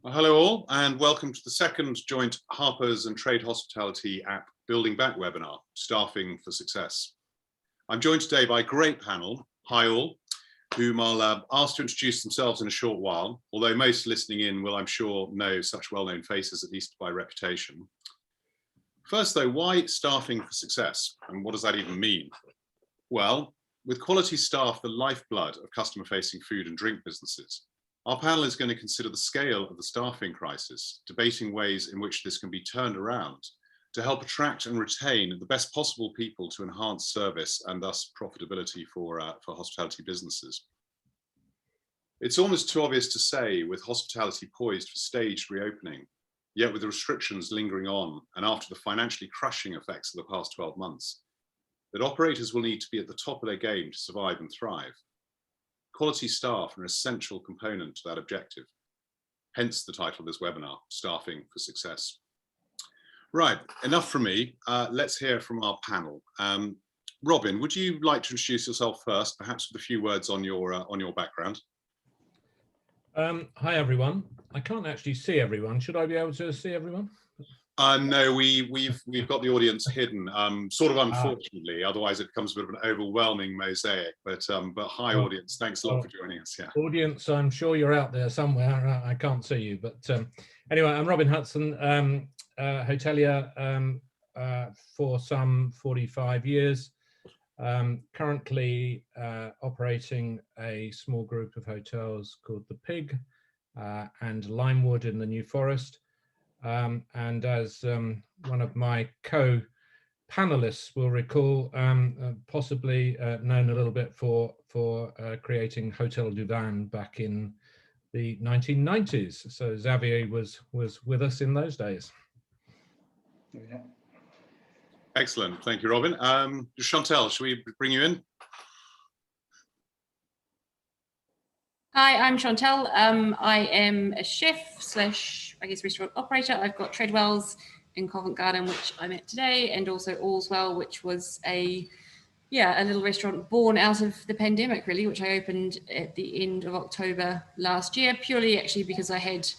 Well, hello all, and welcome to the second joint Harpers and Trade Hospitality app Building Back webinar, Staffing for Success. I'm joined today by a great panel, hi all, whom I'll ask to introduce themselves in a short while, although most listening in will, I'm sure, know such well-known faces, at least by reputation. First though, why staffing for success, and what does that even mean? Well, with quality staff the lifeblood of customer-facing food and drink businesses, our panel is going to consider the scale of the staffing crisis, debating ways in which this can be turned around to help attract and retain the best possible people to enhance service and thus profitability for hospitality businesses. It's almost too obvious to say, with hospitality poised for staged reopening, yet with the restrictions lingering on and after the financially crushing effects of the past 12 months, that operators will need to be at the top of their game to survive and thrive. Quality staff are an essential component to that objective. Hence the title of this webinar, Staffing for Success. Right, enough from me. Let's hear from our panel. Robin, would you like to introduce yourself first, perhaps with a few words on your background? Hi everyone. I can't actually see everyone. Should I be able to see everyone? No, we've got the audience hidden, sort of unfortunately. Otherwise, it becomes a bit of an overwhelming mosaic. But hi, audience. Thanks a lot for joining us. Yeah. Audience, I'm sure you're out there somewhere. I can't see you, but anyway, I'm Robin Hutson, hotelier for some 45 years. Currently operating a small group of hotels called The Pig and Limewood in the New Forest. And as one of my co-panelists will recall, possibly known a little bit for creating Hotel du Vin back in the 1990s. So Xavier was with us in those days. Yeah. Excellent, thank you, Robin. Chantelle, should we bring you in? Hi, I'm Chantelle. I am a chef slash, I guess, restaurant operator. I've got Tredwells in Covent Garden, which I'm at today, and also Allswell, which was a little restaurant born out of the pandemic, really, which I opened at the end of October last year, purely actually because I had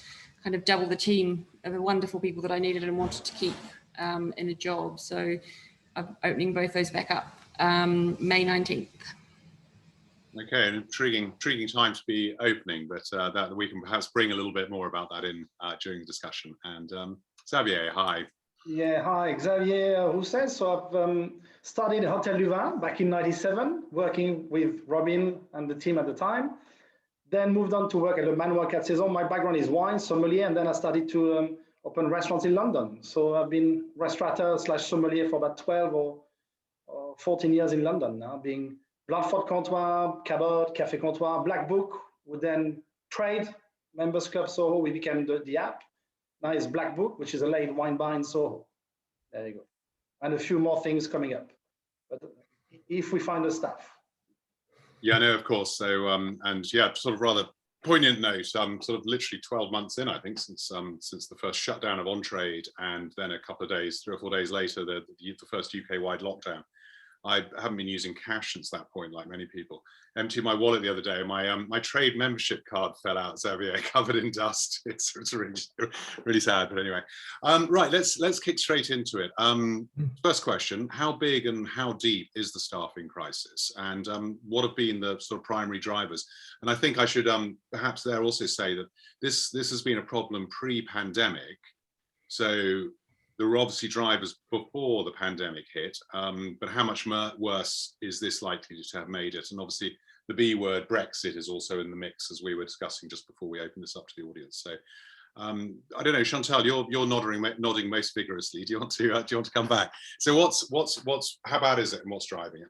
kind of double the team of the wonderful people that I needed and wanted to keep in a job. So I'm opening both those back up May 19th. Okay, an intriguing time to be opening, but that we can perhaps bring a little bit more about that in during the discussion. And Xavier, hi. Yeah, hi, Xavier Rousset. So I've started Hotel du Vin back in '97, working with Robin and the team at the time. Then moved on to work at Le Manoir 4 Saisons. My background is wine, sommelier, and then I started to open restaurants in London. So I've been restaurateur slash sommelier for about 12 or 14 years in London now, being Blanford Comptoir, Cabot, Café Comptoir, Black Book, would then Trade, Members Club Soho, we became the app. Now it's Black Book, which is a late wine bar in Soho. There you go. And a few more things coming up. But if we find the staff. Yeah, no, of course. So, and yeah, sort of rather poignant note, sort of literally 12 months in, I think, since the first shutdown of on-trade, and then a couple of days, 3 or 4 days later, the first UK-wide lockdown. I haven't been using cash since that point, like many people. Emptied my wallet the other day. My trade membership card fell out, Xavier, covered in dust. It's really sad, but anyway. Right, let's kick straight into it. First question: how big and how deep is the staffing crisis, and what have been the sort of primary drivers? And I think I should perhaps there also say that this has been a problem pre-pandemic. So there were obviously drivers before the pandemic hit, but how much worse is this likely to have made it? And obviously the B word, Brexit, is also in the mix, as we were discussing just before we opened this up to the audience. So I don't know, Chantelle, you're nodding most vigorously. Do you want to come back? So how bad is it, and what's driving it?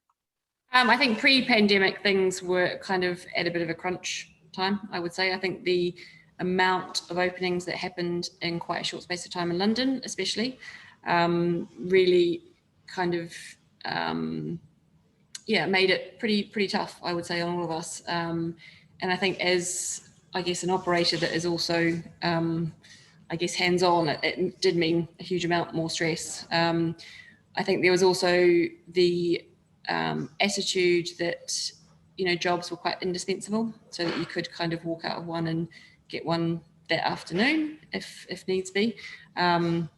I think pre-pandemic things were kind of at a bit of a crunch time, I would say. I think the amount of openings that happened in quite a short space of time in London, especially, really kind of, made it pretty tough, I would say, on all of us. And I think as, I guess, an operator that is also, I guess, hands-on, it did mean a huge amount more stress. I think there was also the attitude that, jobs were quite indispensable, so that you could kind of walk out of one and get one that afternoon if needs be. And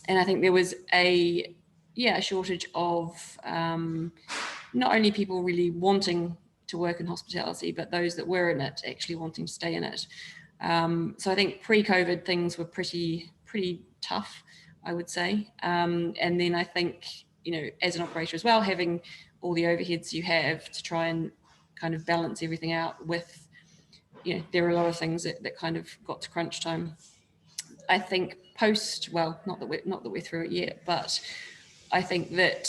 I think there was a shortage of not only people really wanting to work in hospitality, but those that were in it actually wanting to stay in it. So I think pre-COVID things were pretty tough, I would say. And then I think, as an operator as well, having all the overheads you have to try and kind of balance everything out with, there are a lot of things that kind of got to crunch time. I think not that we're through it yet, but I think that,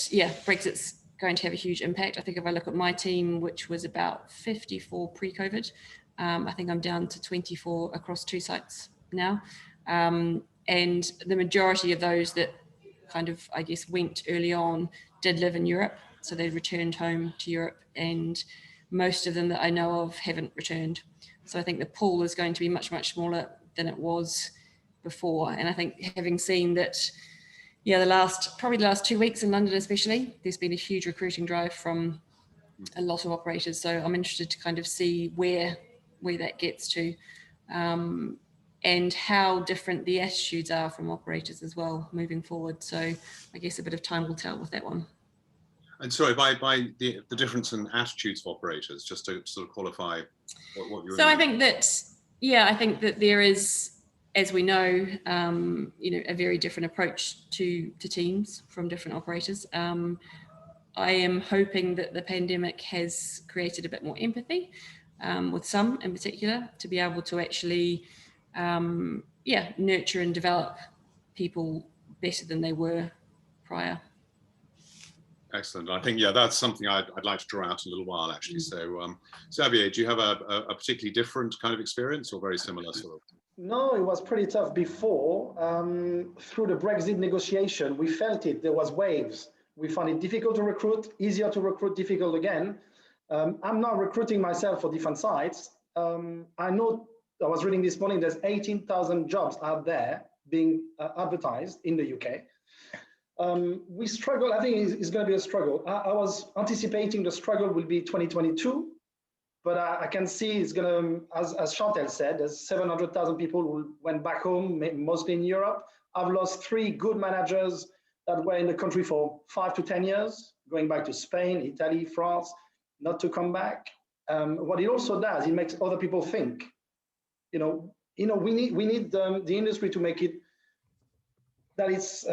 Brexit's going to have a huge impact. I think if I look at my team, which was about 54 pre-COVID, I think I'm down to 24 across 2 sites now. And the majority of those that kind of, I guess, went early on did live in Europe. So they returned home to Europe, and most of them that I know of haven't returned. So I think the pool is going to be much, much smaller than it was before. And I think having seen that, the last 2 weeks in London especially, there's been a huge recruiting drive from a lot of operators. So I'm interested to kind of see where that gets to, and how different the attitudes are from operators as well moving forward. So I guess a bit of time will tell with that one. And sorry, by the difference in attitudes of operators, just to sort of qualify what you're. So I think that there is, as we know, a very different approach to teams from different operators. I am hoping that the pandemic has created a bit more empathy with some in particular, to be able to actually, nurture and develop people better than they were prior. Excellent. I think, that's something I'd like to draw out in a little while, actually. So, Xavier, do you have a particularly different kind of experience, or very similar sort of? No, it was pretty tough before. Through the Brexit negotiation, we felt it. There was waves. We found it difficult to recruit, easier to recruit, difficult again. I'm now recruiting myself for different sites. I know, I was reading this morning, there's 18,000 jobs out there being advertised in the UK. We struggle. I think it's going to be a struggle. I was anticipating the struggle will be 2022, but I can see it's going to, as Chantelle said, there's 700,000 people who went back home, mostly in Europe. I've lost 3 good managers that were in the country for 5 to 10 years, going back to Spain, Italy, France, not to come back. What it also does, it makes other people think. We need the industry to make it that it's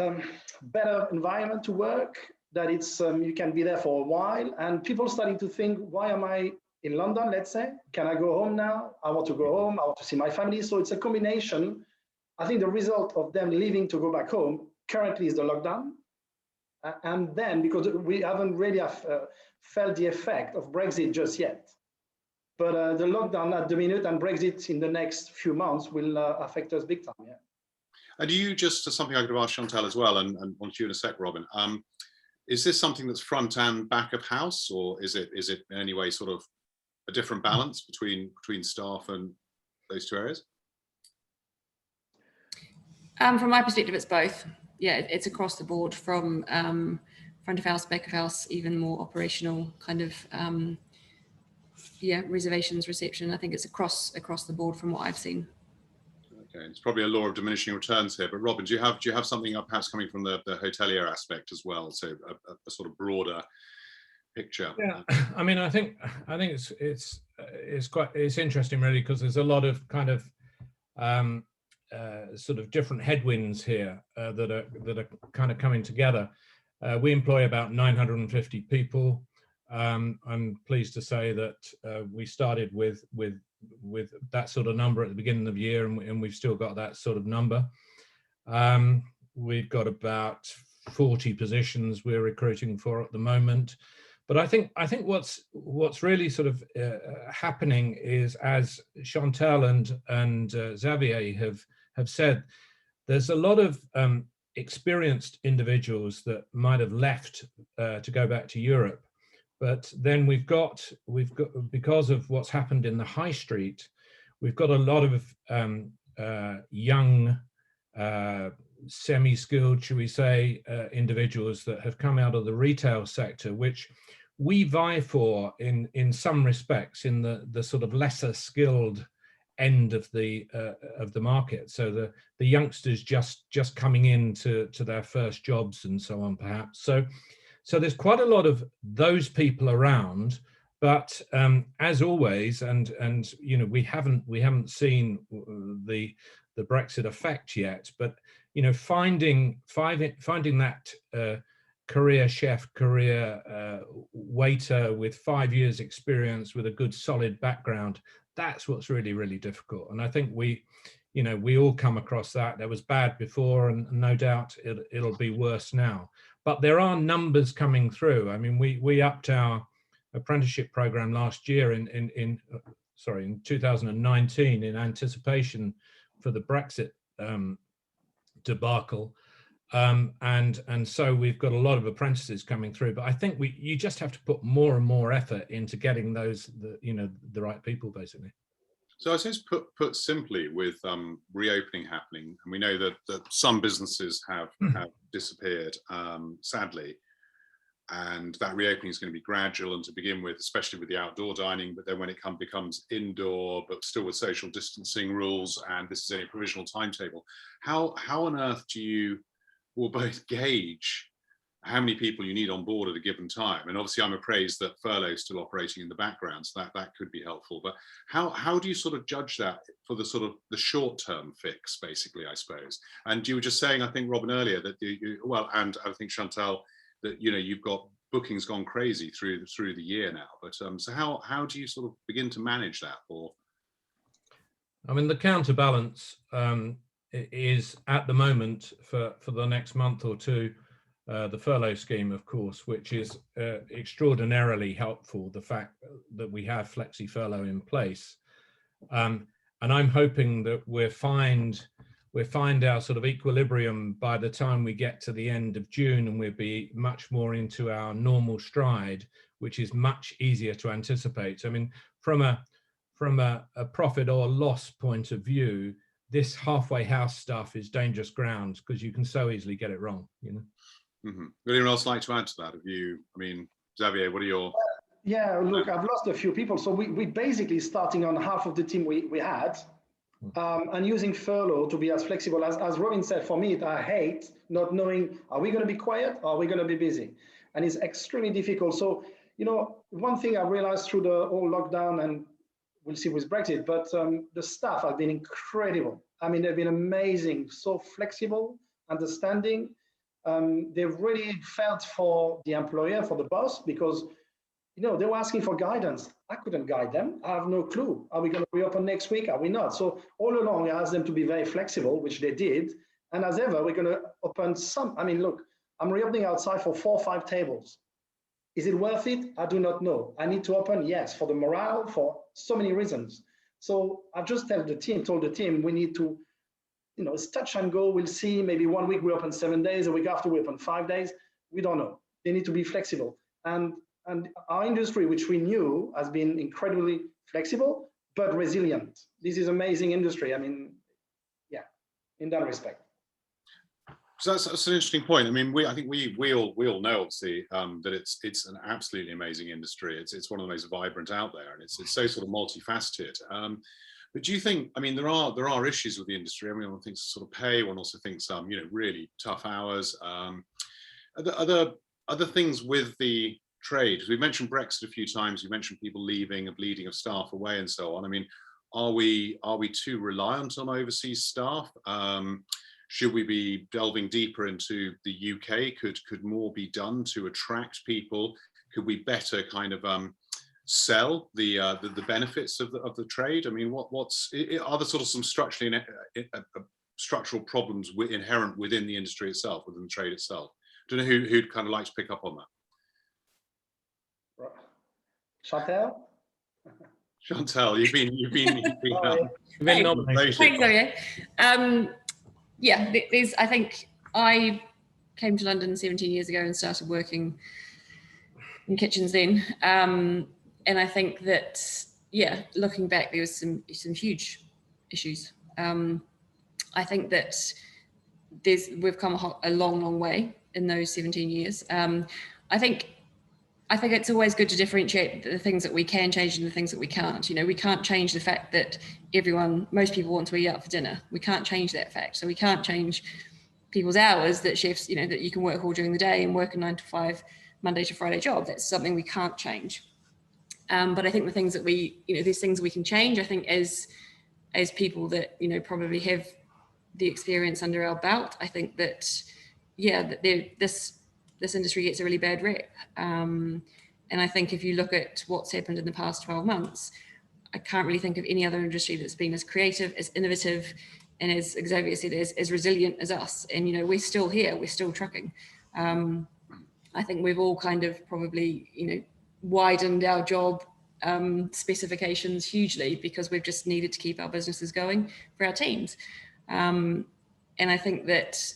better environment to work, that it's you can be there for a while, and people starting to think, why am I in London, let's say? Can I go home now? I want to go home, I want to see my family. So it's a combination. I think the result of them leaving to go back home currently is the lockdown. And then, because we haven't really felt the effect of Brexit just yet. But the lockdown at the minute and Brexit in the next few months will affect us big time, yeah. And do you, just something I could have asked Chantelle as well, and on to you in a sec, Robin, is this something that's front and back of house, or is it in any way sort of a different balance between staff and those 2 areas? From my perspective, it's both. Yeah, it's across the board, from front of house, back of house, even more operational kind of, reservations, reception. I think it's across the board from what I've seen. Okay, it's probably a law of diminishing returns here, but Robin, do you have something perhaps coming from the hotelier aspect as well? So a sort of broader picture. Yeah, I mean, I think it's interesting really, because there's a lot of kind of sort of different headwinds here that are kind of coming together. We employ about 950 people. I'm pleased to say that we started with that sort of number at the beginning of the year, and we've still got that sort of number. We've got about 40 positions we're recruiting for at the moment. But I think what's really sort of happening is, as Chantelle and Xavier have said, there's a lot of experienced individuals that might have left to go back to Europe. But then we've got, because of what's happened in the high street, we've got a lot of young, semi-skilled, should we say, individuals that have come out of the retail sector, which we vie for in some respects in the sort of lesser skilled end of the market. So the youngsters just coming into their first jobs and so on, perhaps. So there's quite a lot of those people around, but as always, and you know, we haven't seen the Brexit effect yet, but you know, finding that career chef, career waiter with 5 years experience with a good solid background, that's what's really, really difficult. And I think we all come across that. There was bad before, and no doubt it'll be worse now. But there are numbers coming through. I mean, we upped our apprenticeship program last year in 2019 in anticipation for the Brexit debacle. And so we've got a lot of apprentices coming through, but I think you just have to put more and more effort into getting the right people, basically. So I suppose put simply, with reopening happening, and we know that some businesses have disappeared, sadly, and that reopening is going to be gradual and to begin with, especially with the outdoor dining, but then when it becomes indoor, but still with social distancing rules, and this is only a provisional timetable, how on earth do you will both gauge how many people you need on board at a given time? And obviously I'm appraised that furlough is still operating in the background, so that could be helpful. But how do you sort of judge that for the sort of the short-term fix, basically, I suppose? And you were just saying, I think, Robin, earlier that and I think Chantelle, that you've got bookings gone crazy through the year now. But so how do you sort of begin to manage that? Or I mean, the counterbalance is at the moment for the next month or two, the furlough scheme, of course, which is extraordinarily helpful, the fact that we have flexi furlough in place. And I'm hoping that we'll find our sort of equilibrium by the time we get to the end of June, and we'll be much more into our normal stride, which is much easier to anticipate. I mean, from a profit or loss point of view, this halfway house stuff is dangerous ground because you can so easily get it wrong, Mm-hmm. Would anyone else like to add to that? Xavier, what are your... Yeah, look, I've lost a few people. So we basically starting on half of the team we had, and using furlough to be as flexible as Robin said. For me, I hate not knowing, are we going to be quiet or are we going to be busy? And it's extremely difficult. So, one thing I realized through the whole lockdown, and we'll see with Brexit, but the staff have been incredible. I mean, they've been amazing, so flexible, understanding. They've really felt for the employer, for the boss, because they were asking for guidance. I couldn't guide them. I have no clue. Are we going to reopen next week? Are we not? So all along, I asked them to be very flexible, which they did. And as ever, we're going to open some. I mean, look, I'm reopening outside for 4 or 5 tables. Is it worth it? I do not know. I need to open, yes, for the morale, for so many reasons. So I've just told the team, we need to, it's touch and go. We'll see. Maybe 1 week we open 7 days, a week after we open 5 days. We don't know. They need to be flexible. And our industry, which we knew, has been incredibly flexible, but resilient. This is amazing industry. I mean, yeah, in that respect. So that's an interesting point. I mean, I think we all know, obviously, that it's an absolutely amazing industry. It's one of the most vibrant out there, and it's so sort of multifaceted. But do you think? I mean, there are issues with the industry. I mean, one thinks sort of pay. One also thinks really tough hours. Other things with the trade. We mentioned Brexit a few times. You mentioned people leaving, a bleeding of staff away, and so on. I mean, are we too reliant on overseas staff? Should we be delving deeper into the UK? Could more be done to attract people? Could we better kind of sell the benefits of the trade? I mean, are there sort of some structural problems inherent within the industry itself, within the trade itself? I don't know who'd kind of like to pick up on that. Chantelle? Chantelle, you've been nominated. Thanks, Xavier. Yeah, I think I came to London 17 years ago and started working in kitchens then. And I think that, yeah, looking back, there was some huge issues. I think that we've come a long way in those 17 years. I think I think it's always good to differentiate the things that we can change and the things that we can't. You know, we can't change the fact that most people want to eat out for dinner. We can't change that fact. So we can't change people's hours, that chefs, you know, that you can work all during the day and work a 9 to 5, Monday to Friday job. That's something we can't change. But I think the things that there's things we can change. I think as people that, you know, probably have the experience under our belt, I think that, this industry gets a really bad rep. And I think if you look at what's happened in the past 12 months, I can't really think of any other industry that's been as creative, as innovative, and as Xavier said, as resilient as us. And, you know, we're still here, we're still trucking. I think we've all kind of probably, you know, widened our job specifications hugely because we've just needed to keep our businesses going for our teams. And I think that,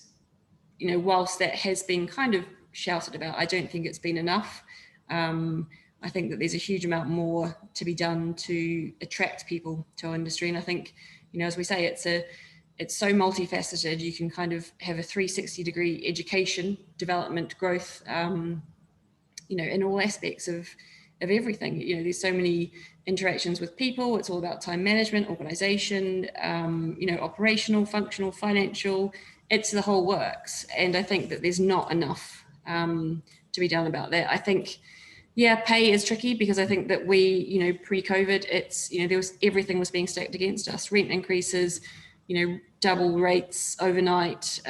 you know, whilst that has been kind of shouted about, I don't think it's been enough. I think that there's a huge amount more to be done to attract people to our industry. And I think, you know, as we say, it's so multifaceted. You can kind of have a 360-degree education, development, growth, you know, in all aspects of everything. You know, there's so many interactions with people. It's all about time management, organization, you know, operational, functional, financial. It's the whole works. And I think that there's not enough to be done about that. I think, pay is tricky because I think that we, you know, pre-COVID, it's, you know, everything was being stacked against us. Rent increases, you know, double rates overnight,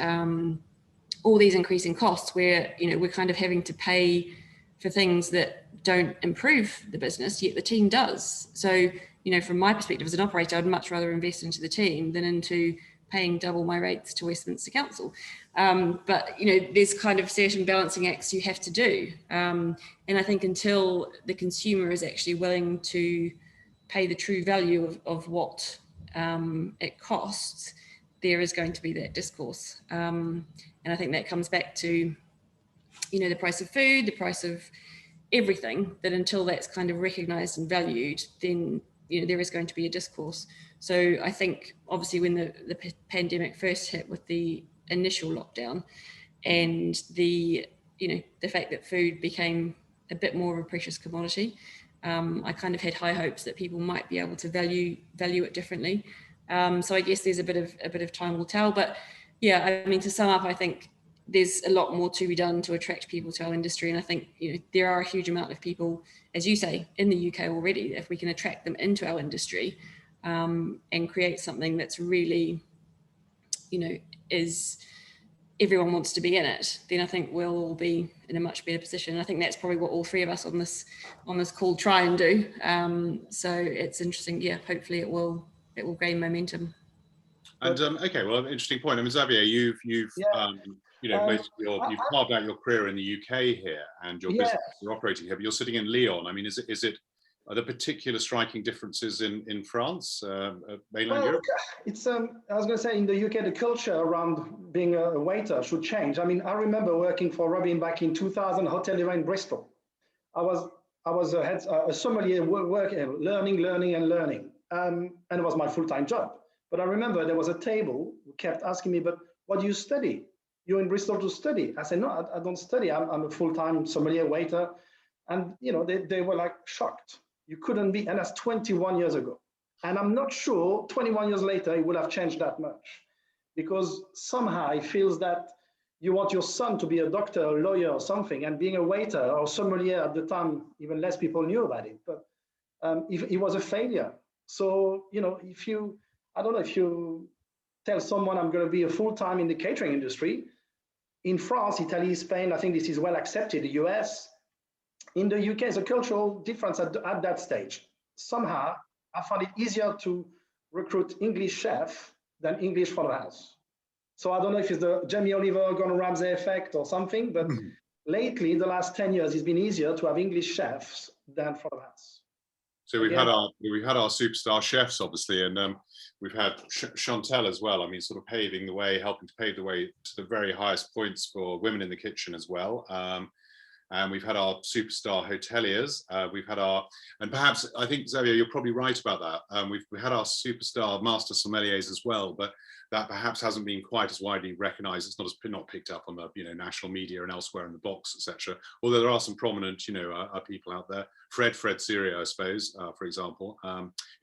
all these increasing costs where, you know, we're kind of having to pay for things that don't improve the business, yet the team does. So, you know, from my perspective as an operator, I'd much rather invest into the team than into paying double my rates to Westminster Council. But, you know, there's kind of certain balancing acts you have to do. And I think until the consumer is actually willing to pay the true value of what it costs, there is going to be that discourse. And I think that comes back to, you know, the price of food, the price of everything, that until that's kind of recognized and valued, then, you know, there is going to be a discourse. So I think obviously when the pandemic first hit with the initial lockdown and the, you know, the fact that food became a bit more of a precious commodity, I kind of had high hopes that people might be able to value it differently. So I guess there's a bit of time will tell, but yeah, I mean, to sum up, I think there's a lot more to be done to attract people to our industry. And I think, you know, there are a huge amount of people, as you say, in the UK already. If we can attract them into our industry and create something that's really, you know, is everyone wants to be in it, then I think we'll all be in a much better position. I think that's probably what all three of us on this call try and do. So it's interesting. Yeah, hopefully it will gain momentum. And okay, well, interesting point. I mean, Xavier, you've you know, you've carved out your career in the UK here, and your business you're operating here, but you're sitting in Lyon. I mean, are there particular striking differences in France, mainland Europe? It's I was going to say, in the UK, the culture around being a waiter should change. I mean, I remember working for Robin back in 2000, Hotel Levain in Bristol. I was a sommelier, learning, and it was my full-time job. But I remember there was a table who kept asking me, "But what do you study? You're in Bristol to study?" I said, "No, I don't study. I'm a full-time sommelier waiter." And, you know, they were like shocked. You couldn't be, and that's 21 years ago. And I'm not sure 21 years later it would have changed that much, because somehow it feels that you want your son to be a doctor, a lawyer or something, and being a waiter or sommelier at the time, even less people knew about it, but it was a failure. So, you know, I don't know, if you tell someone I'm going to be a full-time in the catering industry, in France, Italy, Spain, I think this is well accepted, the US. In the UK, there's a cultural difference at that stage. Somehow, I found it easier to recruit English chef than English front of house. So I don't know if it's the Jamie Oliver, Gordon Ramsay effect or something, but lately, the last 10 years, it's been easier to have English chefs than front of house. So we've had our superstar chefs, obviously, and we've had Chantelle as well. I mean, sort of paving the way, helping to pave the way to the very highest points for women in the kitchen as well. and we've had our superstar hoteliers. We've had our, and perhaps, I think, Xavier, you're probably right about that. We've had our superstar master sommeliers as well, but that perhaps hasn't been quite as widely recognised. It's not picked up on the national media and elsewhere in the box, etc. Although there are some prominent people out there. Fred Serio, I suppose, for example,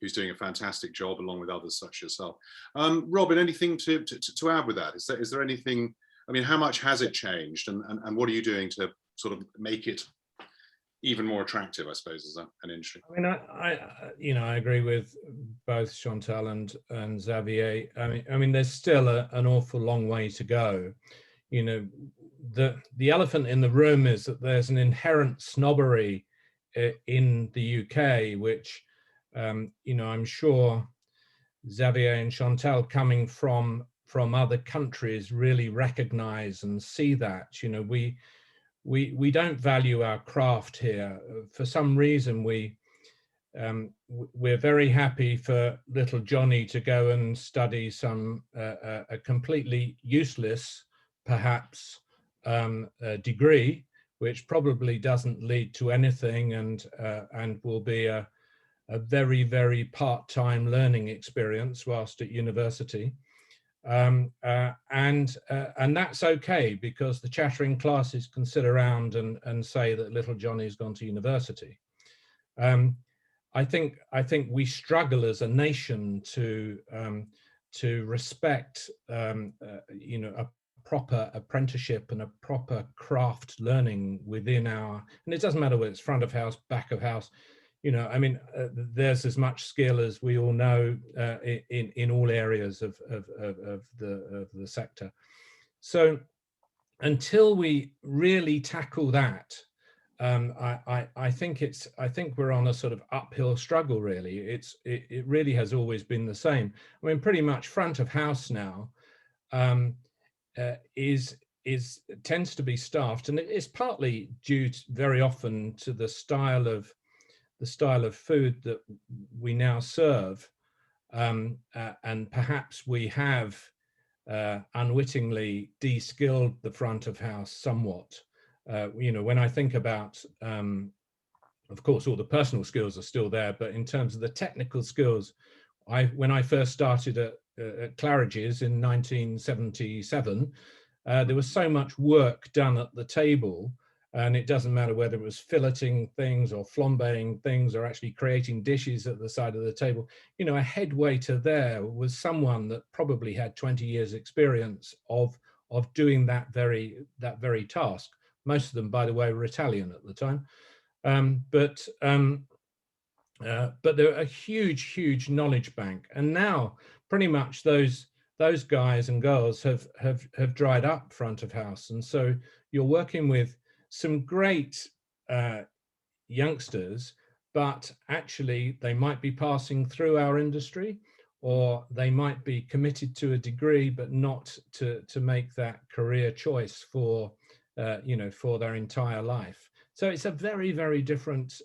who's doing a fantastic job along with others such as yourself. Robin, anything to add with that? Is there anything? I mean, how much has it changed, and what are you doing to sort of make it even more attractive, I suppose, as an industry? I mean, I agree with both Chantelle and Xavier. I mean, there's still an awful long way to go. The elephant in the room is that there's an inherent snobbery in the UK, which I'm sure Xavier and Chantelle, coming from other countries, really recognise and see that. We don't value our craft here. For some reason, we're very happy for little Johnny to go and study some a completely useless, perhaps, degree, which probably doesn't lead to anything, and will be a very, very part-time learning experience whilst at university. And that's okay, because the chattering classes can sit around and say that little Johnny's gone to university. I think we struggle as a nation to respect a proper apprenticeship and a proper craft learning within our, and it doesn't matter whether it's front of house, back of house. I mean, there's as much skill as we all know in all areas of the sector. So until we really tackle that, I think we're on a sort of uphill struggle. Really, it really has always been the same. I mean, pretty much front of house now tends to be staffed, and it's partly due very often to the style of food that we now serve, and perhaps we have unwittingly de-skilled the front of house somewhat. When I think about, of course, all the personal skills are still there, but in terms of the technical skills, when I first started at Claridge's in 1977, there was so much work done at the table. And it doesn't matter whether it was filleting things or flambeing things or actually creating dishes at the side of the table. A head waiter there was someone that probably had 20 years experience of doing that very task. Most of them, by the way, were Italian at the time. But they're a huge knowledge bank. And now pretty much those guys and girls have dried up front of house. And so you're working with some great youngsters, but actually they might be passing through our industry, or they might be committed to a degree, but not to make that career choice for their entire life. So it's a very, very different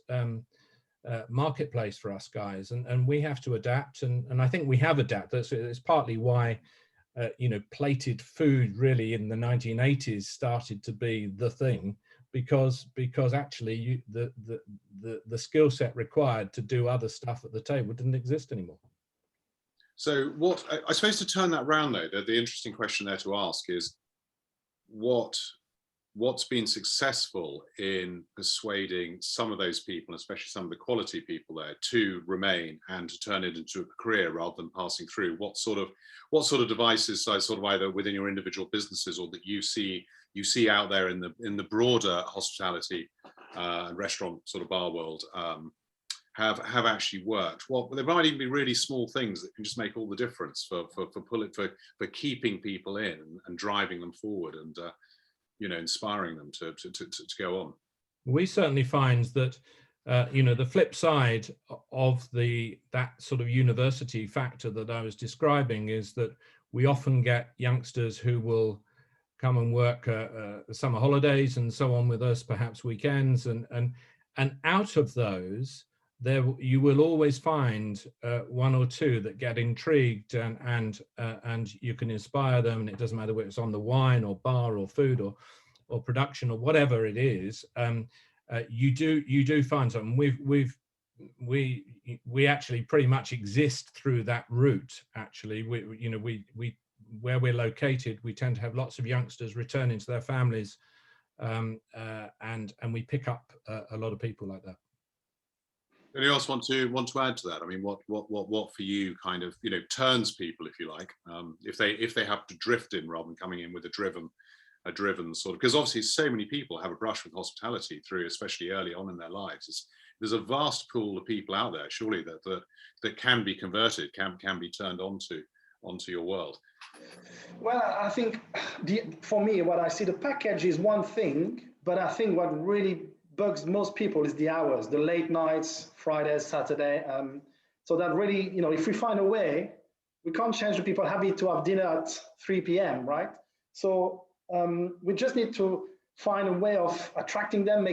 marketplace for us guys, and we have to adapt, and I think we have adapted. So it's partly why plated food really in the 1980s started to be the thing, because actually the skill set required to do other stuff at the table didn't exist anymore. So what, I suppose, to turn that round though, the interesting question there to ask is what's been successful in persuading some of those people, especially some of the quality people there, to remain and to turn it into a career rather than passing through? What sort of devices, sort of either within your individual businesses or that you see out there in the broader hospitality and restaurant sort of bar world have actually worked? Well, there might even be really small things that can just make all the difference for keeping people in and driving them forward and inspiring them to go on. We certainly find that the flip side of that sort of university factor that I was describing is that we often get youngsters who will come and work summer holidays and so on with us, perhaps weekends, and out of those you will always find one or two that get intrigued and you can inspire them, and it doesn't matter whether it's on the wine or bar or food or production or whatever it is, you do find something. We actually pretty much exist through that route. Actually, where we're located, we tend to have lots of youngsters returning to their families, and we pick up a lot of people like that. Anyone else want to add to that? I mean, what for you kind of, you know, turns people, if you like, if they have to drift in rather than coming in with a driven sort of, because obviously so many people have a brush with hospitality through, especially early on in their lives. There's a vast pool of people out there, surely, that can be converted, can be turned onto your world. Well, I think for me, what I see, the package is one thing, but I think what really bugs most people is the hours, the late nights, Fridays, Saturday. So that really, you know, if we find a way, we can't change the people's habit to have dinner at 3 p.m., right? So we just need to find a way of attracting them,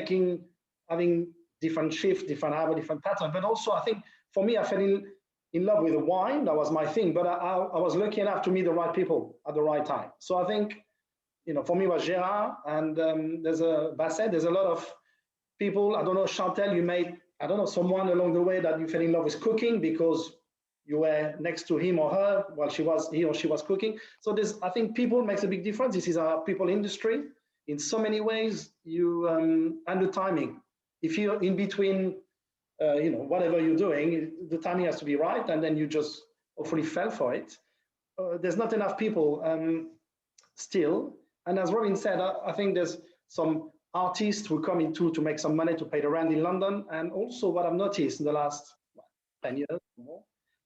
having different shifts, different hours, different pattern. But also, I think for me, I fell in love with the wine. That was my thing. But I was lucky enough to meet the right people at the right time. So I think, you know, for me, it was Gérard, and there's a Basset. There's a lot of people. I don't know, Chantelle, you made, I don't know, someone along the way that you fell in love with cooking because you were next to him or her while he or she was cooking. So I think people makes a big difference. This is our people industry in so many ways. And the timing. If you're in between, you know, whatever you're doing, the timing has to be right, and then you just hopefully fell for it. There's not enough people still. And as Robin said, I think there's some artists who come in to make some money to pay the rent in London. And also what I've noticed in the last 10 years or more,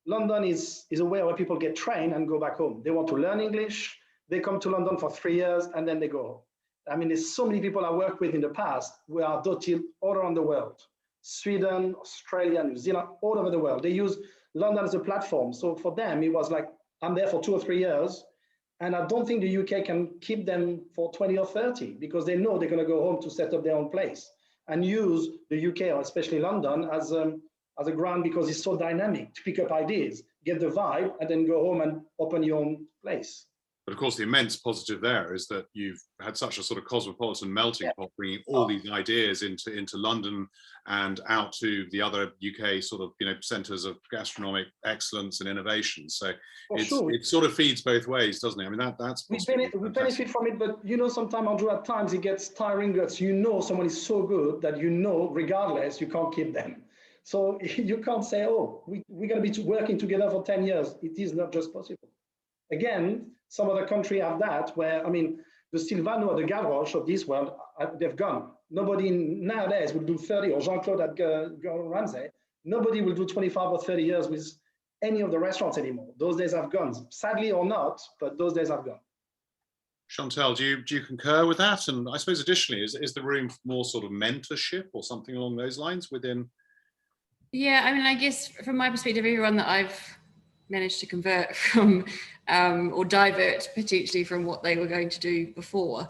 London is a way where people get trained and go back home. They want to learn English. They come to London for 3 years and then they go home. I mean, there's so many people I worked with in the past who are dotted all around the world. Sweden, Australia, New Zealand, all over the world. They use London as a platform. So for them, it was like, I'm there for 2 or 3 years. And I don't think the UK can keep them for 20 or 30 because they know they're going to go home to set up their own place and use the UK, or especially London, as a ground because it's so dynamic to pick up ideas, get the vibe, and then go home and open your own place. But of course, the immense positive there is that you've had such a sort of cosmopolitan melting pot, bringing all these ideas into London and out to the other UK sort of, you know, centres of gastronomic excellence and innovation. So it sort of feeds both ways, doesn't it? I mean, that's we benefit from it, but you know, sometimes, Andrew, at times it gets tiring because you know someone is so good that you know, regardless, you can't keep them. So you can't say, oh, we're going to be working together for 10 years. It is not just possible. Again, some other country have that where, I mean, the Silvano or the Gavroche of this world, they've gone. Nobody nowadays will do 30, or Jean-Claude at Gordon Ramsay, nobody will do 25 or 30 years with any of the restaurants anymore. Those days have gone, sadly or not, but those days have gone. Chantelle, do you concur with that? And I suppose additionally, is the room for more sort of mentorship or something along those lines within? Yeah, I mean, I guess from my perspective, everyone that I've managed to convert from or divert potentially from what they were going to do before.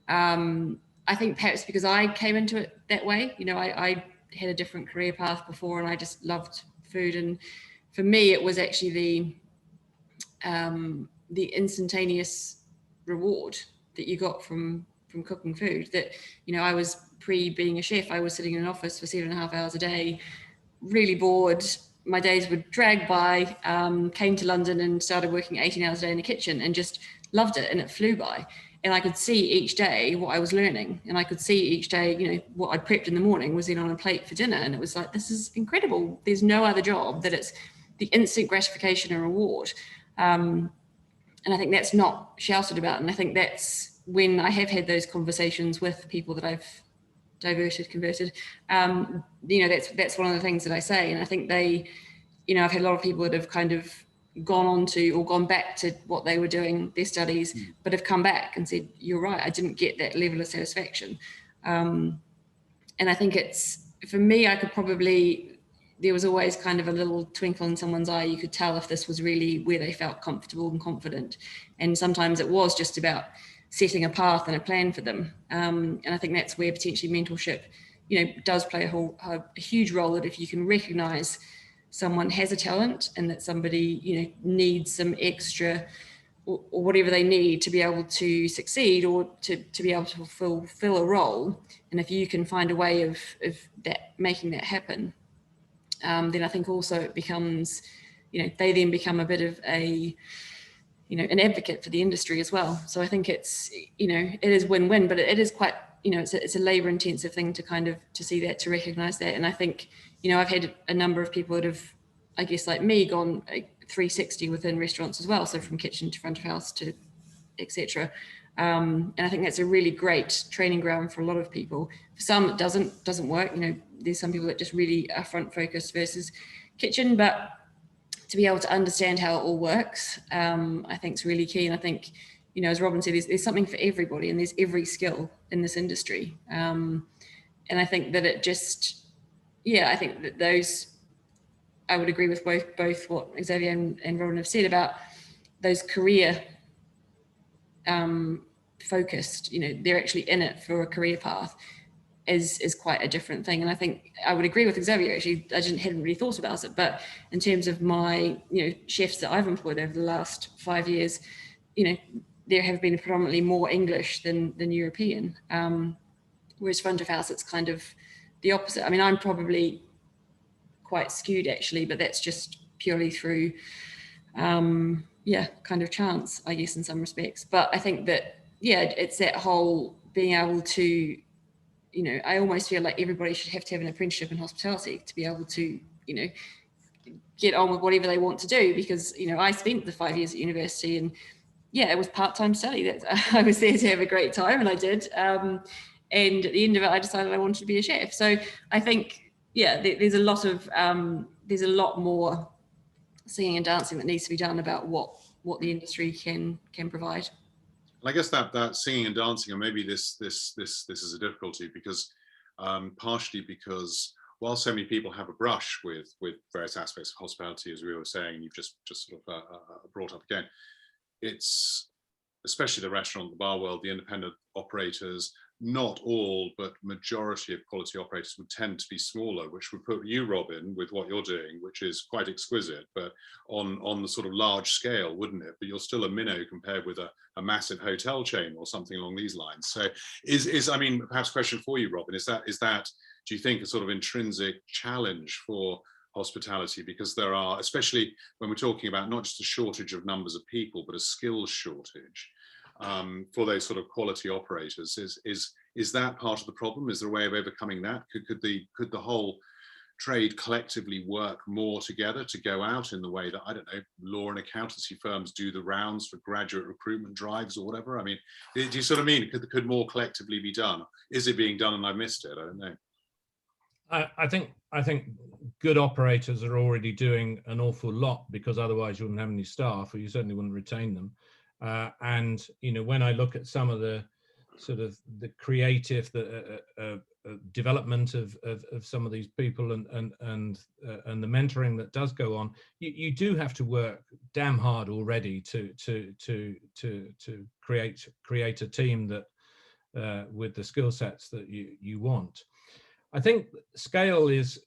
I think perhaps because I came into it that way, you know, I had a different career path before and I just loved food. And for me, it was actually the instantaneous reward that you got from cooking food that, you know, I was being a chef, I was sitting in an office for 7.5 hours a day, really bored. My days would drag by, came to London and started working 18 hours a day in the kitchen and just loved it, and it flew by. And I could see each day what I was learning, and I could see each day, you know, what I'd prepped in the morning was then on a plate for dinner. And it was like, this is incredible. There's no other job that it's the instant gratification and reward. And I think that's not shouted about. And I think that's when I have had those conversations with people that I've converted, you know, that's one of the things that I say. And I think they, you know, I've had a lot of people that have kind of gone on to or gone back to what they were doing, their studies, but have come back and said, you're right, I didn't get that level of satisfaction. And I think it's, for me, I could probably, there was always kind of a little twinkle in someone's eye. You could tell if this was really where they felt comfortable and confident. And sometimes it was just about setting a path and a plan for them. And I think that's where potentially mentorship, you know, does play a huge role, that if you can recognize someone has a talent and that somebody, you know, needs some extra or whatever they need to be able to succeed or to be able to fulfill a role. And if you can find a way of that, making that happen, then I think also it becomes, they then become a bit of a, an advocate for the industry as well. So I think it's, it is win-win, but it is quite, it's a labor intensive thing to see that, to recognize that. And I think, I've had a number of people that have, I guess like me, gone 360 within restaurants as well. So from kitchen to front of house to etc. And I think that's a really great training ground for a lot of people. For some, it doesn't work. There's some people that just really are front focused versus kitchen, but to be able to understand how it all works, I think is really key. And I think, as Robin said, there's something for everybody, and there's every skill in this industry. And I think that it just, I think that those, I would agree with both what Xavier and Robin have said about those career focused, they're actually in it for a career path, is quite a different thing. And I think I would agree with Xavier, actually. I hadn't really thought about it, but in terms of my, chefs that I've employed over the last 5 years, there have been predominantly more English than European. Whereas front of house, it's kind of the opposite. I mean, I'm probably quite skewed actually, but that's just purely through, kind of chance, I guess, in some respects. But I think that, it's that whole being able to, I almost feel like everybody should have to have an apprenticeship in hospitality to be able to, get on with whatever they want to do. Because, I spent the 5 years at university, and it was part-time study. I was there to have a great time, and I did. And at the end of it, I decided I wanted to be a chef. So I think, there's a lot more singing and dancing that needs to be done about what the industry can provide. And I guess that singing and dancing, and maybe this is a difficulty because partially because while so many people have a brush with various aspects of hospitality, as we were saying, you've just sort of brought up again, it's especially the restaurant, the bar world, the independent operators. Not all, but majority of quality operators would tend to be smaller, which would put you, Robin, with what you're doing, which is quite exquisite, but on the sort of large scale, wouldn't it? But you're still a minnow compared with a massive hotel chain or something along these lines. So I mean, perhaps a question for you, Robin, is that, do you think, a sort of intrinsic challenge for hospitality? Because there are, especially when we're talking about not just a shortage of numbers of people, but a skills shortage. For those sort of quality operators, is that part of the problem? Is there a way of overcoming that? Could the whole trade collectively work more together to go out in the way that, I don't know, law and accountancy firms do the rounds for graduate recruitment drives or whatever? I mean, do you sort of mean, could more collectively be done? Is it being done and I missed it? I don't know. I think good operators are already doing an awful lot, because otherwise you wouldn't have any staff, or you certainly wouldn't retain them. And when I look at some of the sort of the creative development of some of these people and the mentoring that does go on, you do have to work damn hard already to create a team that with the skill sets that you want. I think scale is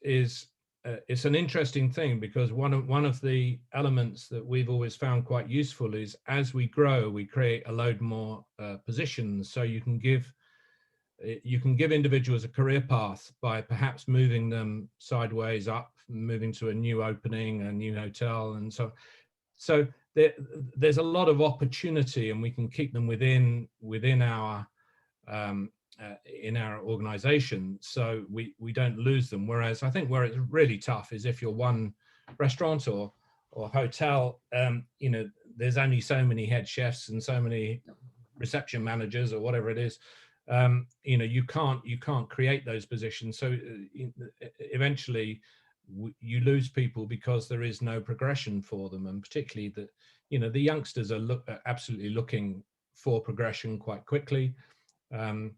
it's an interesting thing, because one of the elements that we've always found quite useful is, as we grow, we create a load more positions. So you can give individuals a career path by perhaps moving them sideways up, moving to a new opening, a new hotel, and so there's a lot of opportunity, and we can keep them within our in our organization, so we don't lose them. Whereas I think where it's really tough is if you're one restaurant or hotel, there's only so many head chefs and so many reception managers or whatever it is. You can't create those positions. So eventually you lose people because there is no progression for them, and particularly that the youngsters are absolutely looking for progression quite quickly. I'm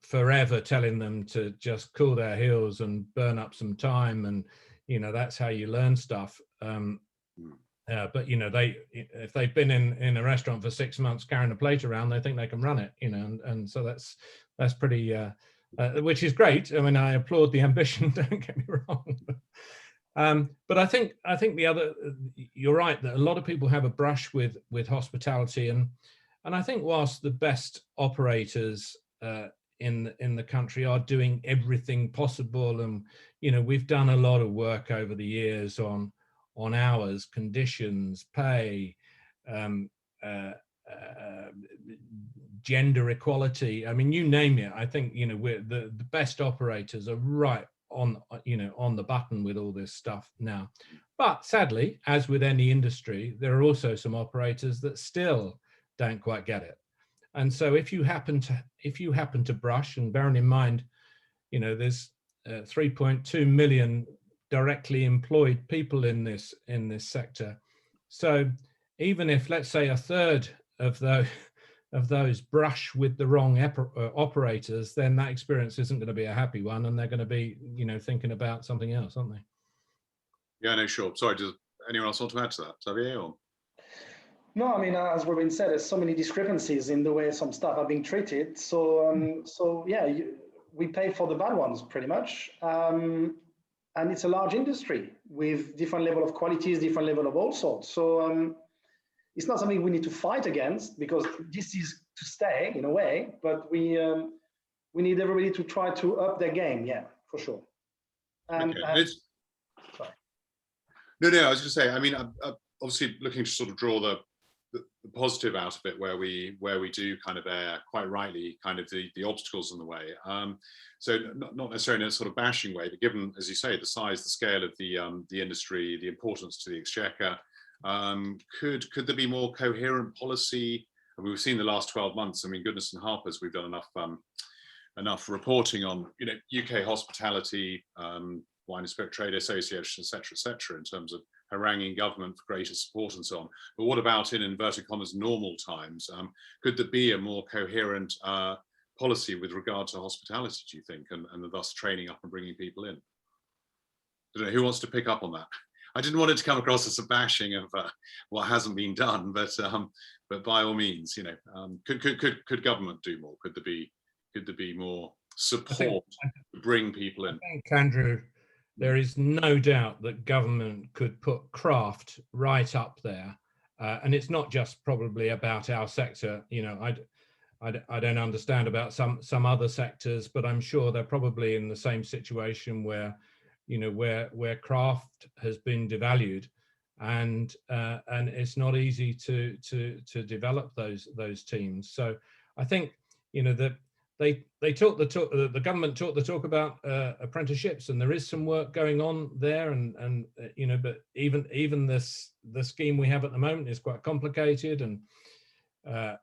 forever telling them to just cool their heels and burn up some time, and that's how you learn stuff. But if they've been in a restaurant for 6 months carrying a plate around, they think they can run it, and so that's pretty which is great. I mean, I applaud the ambition, don't get me wrong. But I think the other, you're right, that a lot of people have a brush with hospitality, and I think whilst the best operators in the country are doing everything possible, and we've done a lot of work over the years on hours, conditions, pay, gender equality. I mean, you name it. I think we're the best operators are right on the button with all this stuff now. But sadly, as with any industry, there are also some operators that still don't quite get it. And so if you happen to brush, and bearing in mind, there's 3.2 million directly employed people in this sector. So even if, let's say, a third of those brush with the wrong operators, then that experience isn't going to be a happy one, and they're going to be thinking about something else, aren't they? Yeah, no, sure. Sorry, does anyone else want to add to that, Xavier? Or? No, I mean, as Robin said, there's so many discrepancies in the way some staff are being treated. So yeah, we pay for the bad ones pretty much. And it's a large industry with different level of qualities, different level of all sorts. So it's not something we need to fight against, because this is to stay in a way, but we need everybody to try to up their game. Yeah, for sure. And, okay. Sorry. No, I was going to say, I mean, obviously looking to sort of draw the positive out of it, where we do kind of air, quite rightly, kind of the obstacles in the way. So not necessarily in a sort of bashing way, but given, as you say, the size, the scale of the industry, the importance to the exchequer, could there be more coherent policy? I mean, we've seen the last 12 months. I mean, goodness and Harpers, we've done enough reporting on UK hospitality, wine and spirit trade association, et cetera, in terms of haranguing government for greater support and so on. But what about, in inverted commas, normal times? Could there be a more coherent policy with regard to hospitality, do you think, and thus training up and bringing people in? I don't know, who wants to pick up on that? I didn't want it to come across as a bashing of what hasn't been done, but by all means, could government do more? Could there be more support to bring people in? I think, Andrew, there is no doubt that government could put craft right up there, and it's not just probably about our sector. I don't understand about some other sectors, but I'm sure they're probably in the same situation where craft has been devalued, and it's not easy to develop those teams. So I think that they talk the government talk the talk about apprenticeships, and there is some work going on there, and but even the scheme we have at the moment is quite complicated, and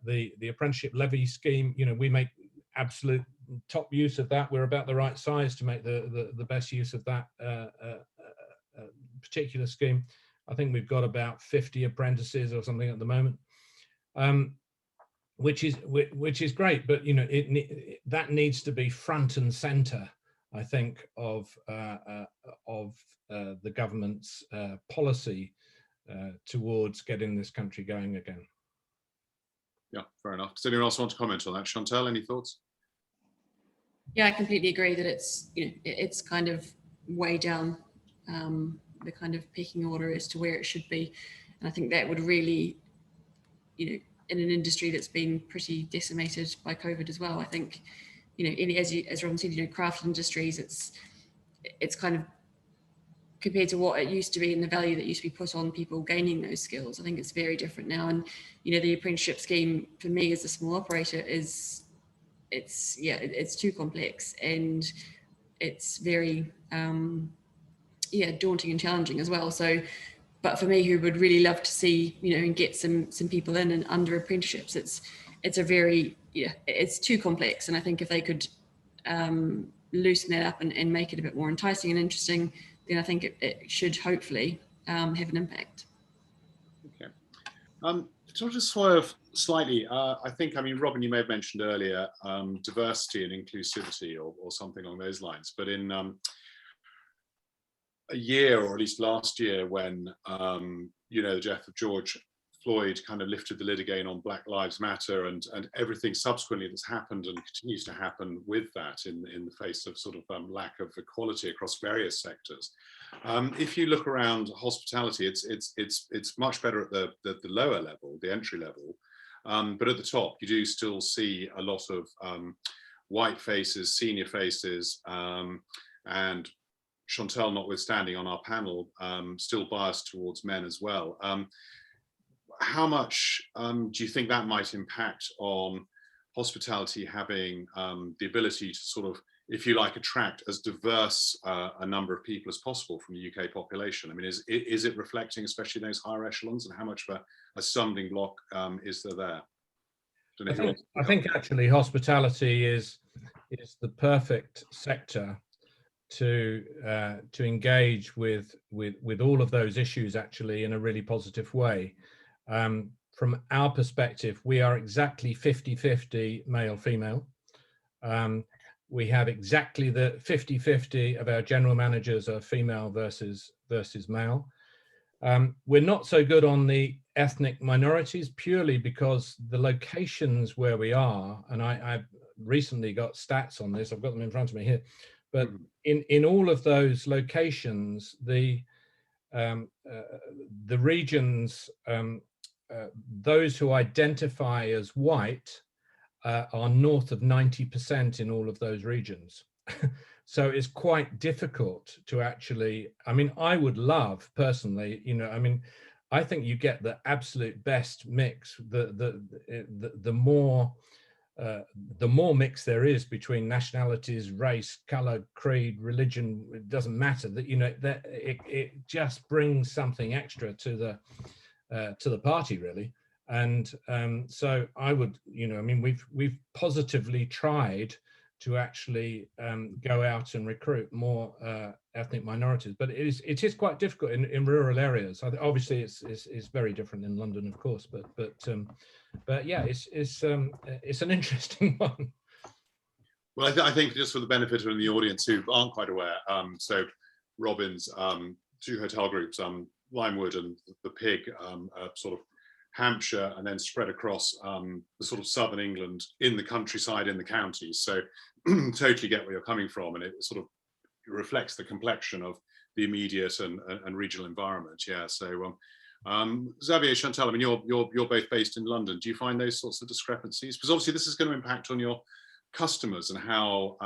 the apprenticeship levy scheme, we make absolute top use of that. We're about the right size to make the best use of that particular scheme. I think we've got about 50 apprentices or something at the moment, which is great, but that needs to be front and center, I think, of the government's policy towards getting this country going again. Yeah, fair enough. Does anyone else want to comment on that? Chantelle, any thoughts? Yeah, I completely agree that it's kind of way down the kind of pecking order as to where it should be, and I think that would really, in an industry that's been pretty decimated by COVID as well. I think, as Robin said, craft industries, it's kind of, compared to what it used to be and the value that used to be put on people gaining those skills, I think it's very different now. And the apprenticeship scheme for me as a small operator it's too complex, and it's very daunting and challenging as well. So, but for me, who would really love to see and get some people in and under apprenticeships, it's a very it's too complex. And I think if they could loosen that up and make it a bit more enticing and interesting, then I think it should hopefully have an impact. Okay. To just swerve slightly, I think, Robin, you may have mentioned earlier diversity and inclusivity or something along those lines, but in a year, or at least last year, when the death of George Floyd kind of lifted the lid again on Black Lives Matter and everything subsequently that's happened and continues to happen with that in the face of sort of lack of equality across various sectors. If you look around hospitality, it's much better at the lower level, the entry level, but at the top you do still see a lot of white faces, senior faces, and Chantelle notwithstanding on our panel, still biased towards men as well. How much do you think that might impact on hospitality having the ability to sort of, if you like, attract as diverse a number of people as possible from the UK population? I mean, is it reflecting, especially those higher echelons, and how much of a stumbling block is there? I think actually hospitality is the perfect sector to engage with all of those issues actually in a really positive way. From our perspective, we are exactly 50-50 male-female. We have exactly the 50-50 of our general managers are female versus male. We're not so good on the ethnic minorities purely because the locations where we are, and I've recently got stats on this, I've got them in front of me here, but in all of those locations, the regions, those who identify as white are north of 90% in all of those regions. So it's quite difficult to actually, I mean, I would love personally, you know, I mean, I think you get the absolute best mix, the more mix there is between nationalities, race, color, creed, religion, it doesn't matter, that, you know, that it just brings something extra to the party really. And so I would, you know, I mean, we've positively tried to actually go out and recruit more ethnic minorities, but it is quite difficult in rural areas. Obviously, it's very different in London, of course, but yeah, it's an interesting one. Well, I think just for the benefit of the audience who aren't quite aware, so Robin's two hotel groups, Limewood and the Pig, sort of Hampshire, and then spread across the sort of southern England, in the countryside, in the counties. So totally get where you're coming from, and it sort of reflects the complexion of the immediate and regional environment. Yeah. So Xavier, Chantelle, I mean, you're both based in London. Do you find those sorts of discrepancies? Because obviously this is going to impact on your customers and how,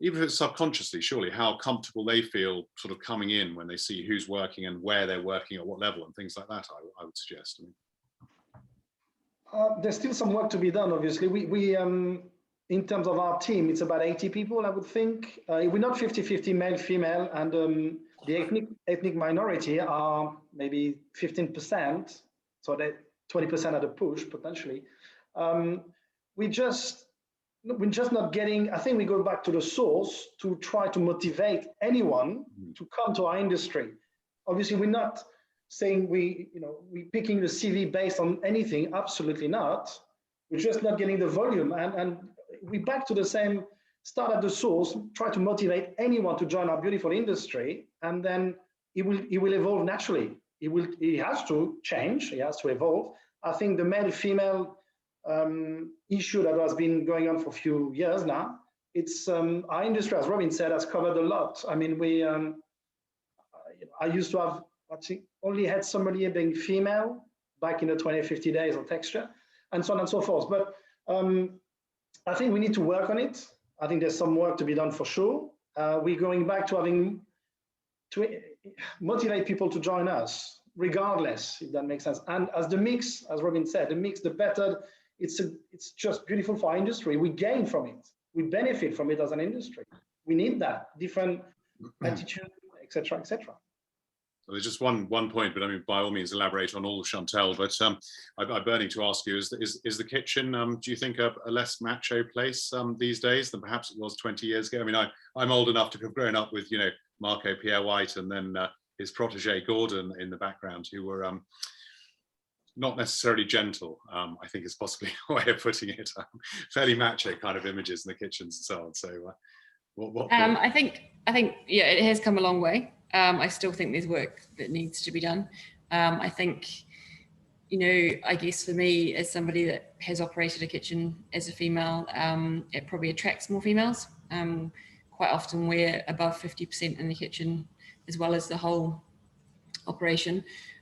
even if it's subconsciously, surely, how comfortable they feel sort of coming in when they see who's working and where they're working at what level and things like that, I would suggest. There's still some work to be done, obviously. We in terms of our team, it's about 80 people, I would think. We're not 50-50 male, female, and the ethnic minority are maybe 15%, so that 20% at a push, potentially. We're just not getting, I think we go back to the source to try to motivate anyone to come to our industry. Obviously, we're not saying we're picking the CV based on anything, absolutely not. We're just not getting the volume. And we're back to the same, start at the source, try to motivate anyone to join our beautiful industry, and then it will evolve naturally. It has to change, it has to evolve. I think the male-female issue that has been going on for a few years now, it's our industry, as Robin said, has covered a lot. I mean, I used to have, I think, only had somebody being female back in the 20-50 days of texture, and so on and so forth. But I think we need to work on it. I think there's some work to be done for sure. We're going back to having to motivate people to join us, regardless, if that makes sense. And as the mix, as Robin said, the better. It's just beautiful for our industry. We gain from it. We benefit from it as an industry. We need that different attitude, etc., etc. So there's just one point, but I mean, by all means, elaborate on all of Chantelle. But I'm burning to ask you: is the kitchen, do you think, a less macho place these days than perhaps it was 20 years ago? I mean, I'm old enough to have grown up with, you know, Marco Pierre White and then his protege Gordon in the background, who were not necessarily gentle, I think is possibly a way of putting it. Fairly macho kind of images in the kitchens and so on. So, I think yeah, it has come a long way. I still think there's work that needs to be done. I think, you know, I guess for me, as somebody that has operated a kitchen as a female, it probably attracts more females. quite often we're above 50% in the kitchen as well as the whole operation.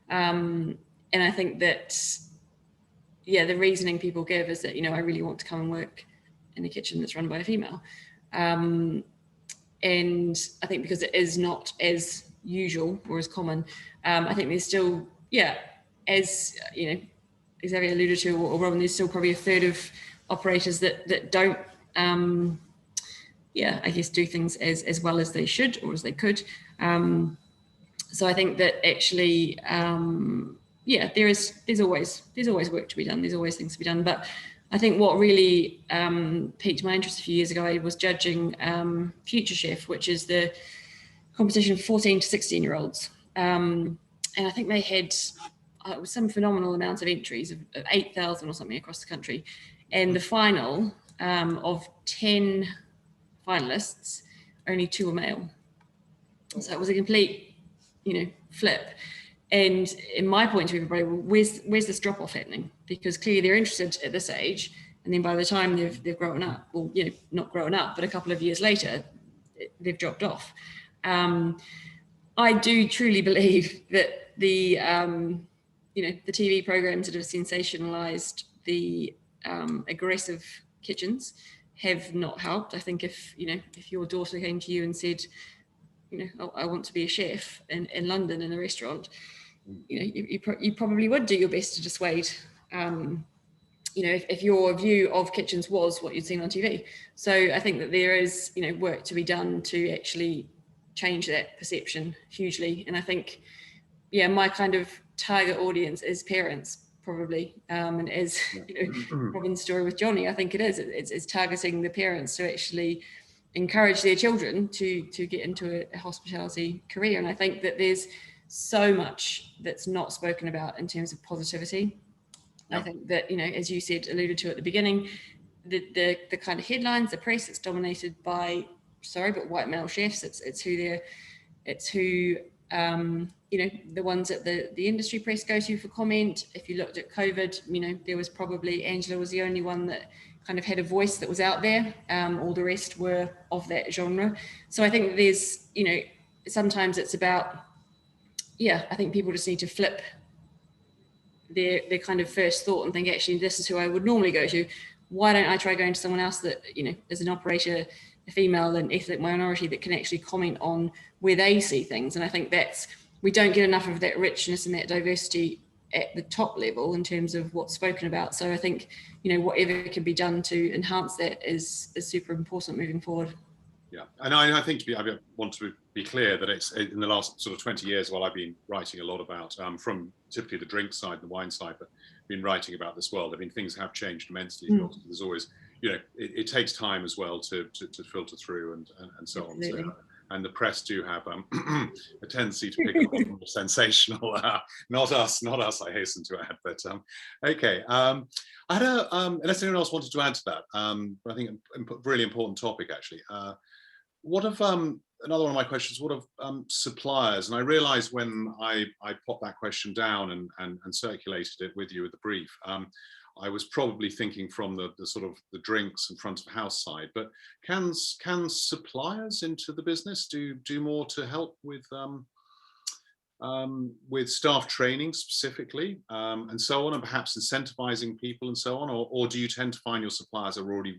And I think that, yeah, the reasoning people give is that, you know, I really want to come and work in a kitchen that's run by a female. And I think because it is not as usual or as common, I think there's still, yeah, as, you know, Xavier alluded to, or Robin, there's still probably a third of operators that don't, yeah, I guess do things as well as they should or as they could. So I think that actually, yeah, there's always work to be done. There's always things to be done. But I think what really piqued my interest a few years ago, I was judging Future Chef, which is the competition of 14 to 16-year-olds. And I think they had some phenomenal amounts of entries of 8,000 or something across the country. And the final of 10 finalists, only 2 were male. So it was a complete, you know, flip. And in my point of view, everybody, well, where's this drop off happening? Because clearly they're interested at this age, and then by the time they've grown up, well, you know, not grown up, but a couple of years later, they've dropped off. I do truly believe that the you know, the TV programs that have sensationalized the aggressive kitchens have not helped. I think if your daughter came to you and said, you know, oh, I want to be a chef in London in a restaurant, you know, you probably would do your best to dissuade, you know, if your view of kitchens was what you'd seen on TV. So I think that there is, you know, work to be done to actually change that perception hugely. And I think, yeah, my kind of target audience is parents, probably, and as you know, Robin's story with Johnny, I think it's targeting the parents to actually encourage their children to get into a hospitality career. And I think that there's so much that's not spoken about in terms of positivity. Yep. I think that, you know, as you said, alluded to at the beginning, the kind of headlines, the press, it's dominated by, sorry, but white male chefs. It's who you know, the ones that the industry press go to for comment. If you looked at COVID, you know, there was probably, Angela was the only one that kind of had a voice that was out there. All the rest were of that genre. So I think there's, you know, sometimes it's about, yeah, I think people just need to flip their kind of first thought and think, actually, this is who I would normally go to. Why don't I try going to someone else that, you know, as an operator, a female and ethnic minority, that can actually comment on where they see things. And I think we don't get enough of that richness and that diversity at the top level in terms of what's spoken about. So I think, you know, whatever can be done to enhance that is super important moving forward. Yeah, and I think I want to be clear that it's in the last sort of 20 years, while I've been writing a lot about, from typically the drink side, the wine side, but been writing about this world. I mean, things have changed immensely. There's always, you know, it takes time as well to filter through and so Absolutely. On. So, and the press do have a tendency to pick up on more sensational. Not us, I hasten to add. But okay, I had unless anyone else wanted to add to that, I think a really important topic actually. What of another one of my questions? What of suppliers? And I realised when I popped that question down and circulated it with you with the brief, I was probably thinking from the sort of the drinks and front of house side. But can suppliers into the business do more to help with staff training specifically, and so on, and perhaps incentivizing people and so on, or do you tend to find your suppliers are already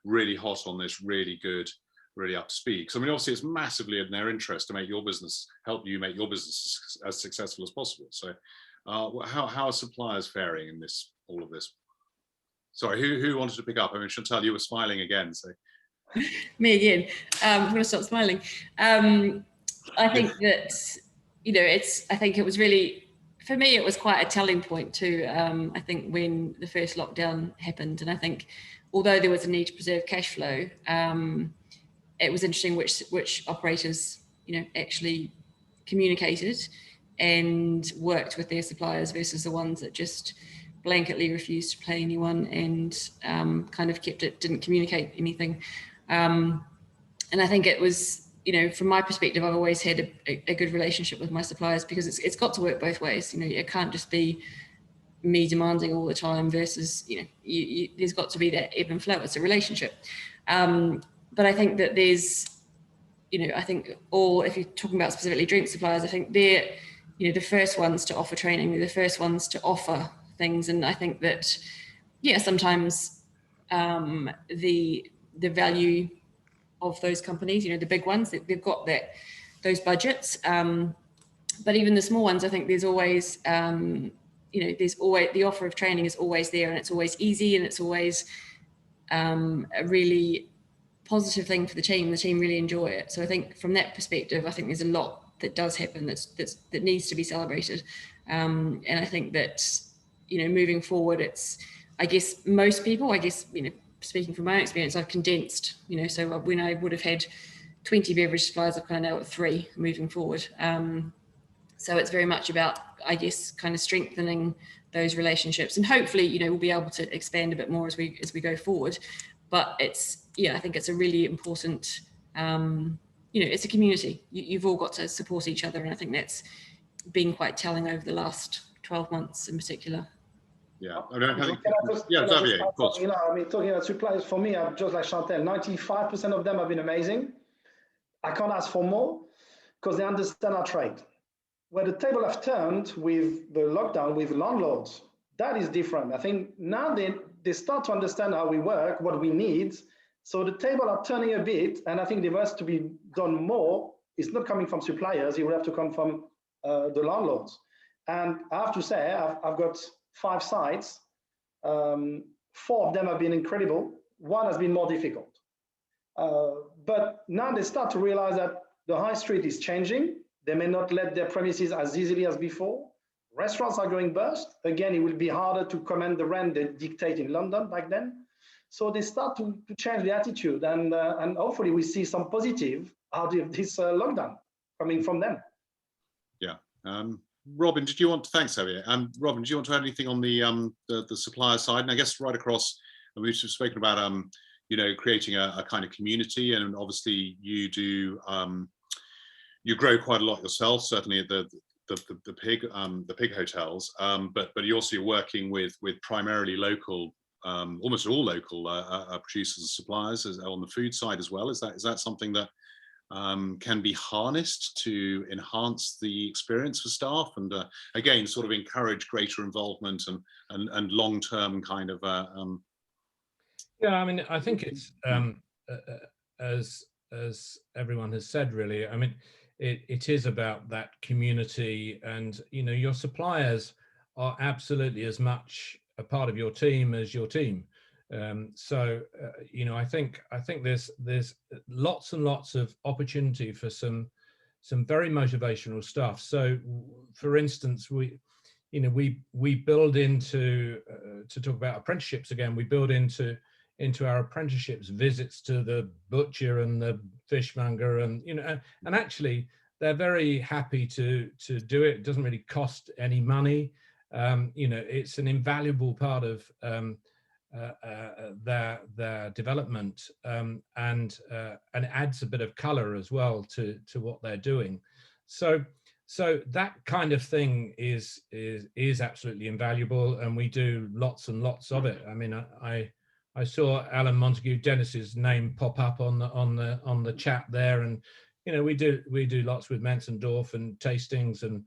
really hot on this, really good, really up to speed? Because I mean, obviously it's massively in their interest to help you make your business as successful as possible. So how are suppliers faring in all of this? Sorry, who wanted to pick up? I mean, Chantelle, you were smiling again, so. Me again. I'm going to stop smiling. I think that, you know, I think it was really, for me, it was quite a telling point too. I think when the first lockdown happened, and I think although there was a need to preserve cash flow, it was interesting which operators, you know, actually communicated and worked with their suppliers versus the ones that just blanketly refused to pay anyone and kind of didn't communicate anything. And I think it was, you know, from my perspective, I've always had a good relationship with my suppliers because it's got to work both ways. You know, it can't just be me demanding all the time versus, you know, there's got to be that ebb and flow. It's a relationship. But I think that there's, I think all, if you're talking about specifically drink suppliers, I think they're, the first ones to offer training, they're the first ones to offer things. And I think that, sometimes the value of those companies, the big ones, they've got those budgets. But even the small ones, I think there's always, there's always, the offer of training is always there, and it's always easy, and it's always a really positive thing for the team. The team really enjoy it. So I think from that perspective, I think there's a lot that does happen that needs to be celebrated. And I think that, moving forward, it's, I guess most people, speaking from my own experience, I've condensed, so when I would have had 20 beverage suppliers, I've kind of now got 3 moving forward. So it's very much about, I guess, kind of strengthening those relationships, and hopefully, we'll be able to expand a bit more as we go forward. But it's, I think it's a really important, it's a community. You've all got to support each other, and I think that's been quite telling over the last 12 months in particular. Yeah, Xavier, of course. Talking about suppliers, for me, I'm just like Chantelle. 95% of them have been amazing. I can't ask for more because they understand our trade. Where the table have turned with the lockdown with landlords, that is different. I think now they start to understand how we work, what we need. So the table are turning a bit, and I think there has to be done more. It's not coming from suppliers. It will have to come from the landlords. And I have to say, I've got 5 sites. 4 of them have been incredible. 1 has been more difficult. But now they start to realize that the high street is changing. They may not let their premises as easily as before. Restaurants are going bust. Again, it will be harder to command the rent they dictate in London back then. So they start to change the attitude, and hopefully we see some positive out of this lockdown coming from them. Yeah. Robin, thanks, Xavier. Robin, did you want to add anything on the supplier side? And I guess right across, we've spoken about, creating a kind of community, and obviously you do, you grow quite a lot yourself, certainly at the pig hotels, but you're also working with primarily local, almost all local producers and suppliers on the food side as well. Is that something that can be harnessed to enhance the experience for staff, and again, sort of encourage greater involvement and long-term kind of? Yeah, I think it's as everyone has said, really. It is about that community, and your suppliers are absolutely as much a part of your team as your team. So I think there's lots and lots of opportunity for some very motivational stuff. So, for instance, we build into to talk about apprenticeships again. We build into our apprenticeships visits to the butcher and the fishmonger, and actually they're very happy to do it. It doesn't really cost any money. It's an invaluable part of their development, and it adds a bit of color as well to what they're doing. So that kind of thing is absolutely invaluable, and we do lots and lots of it. I saw Alan Montague Dennis's name pop up on the chat there, and we do lots with Mansendorf and tastings and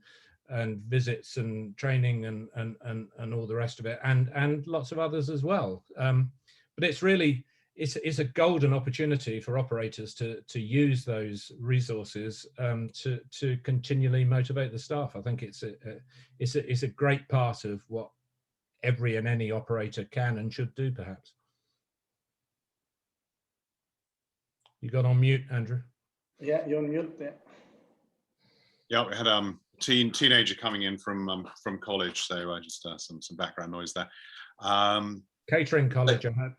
visits and training and all the rest of it, and lots of others as well. But it's really it's a golden opportunity for operators to use those resources to continually motivate the staff. I think it's a great part of what every and any operator can and should do, perhaps. You got on mute, Andrew. Yeah, you're on mute there. Yeah, we had teenager coming in from college, so just some background noise there. Catering college, I hope.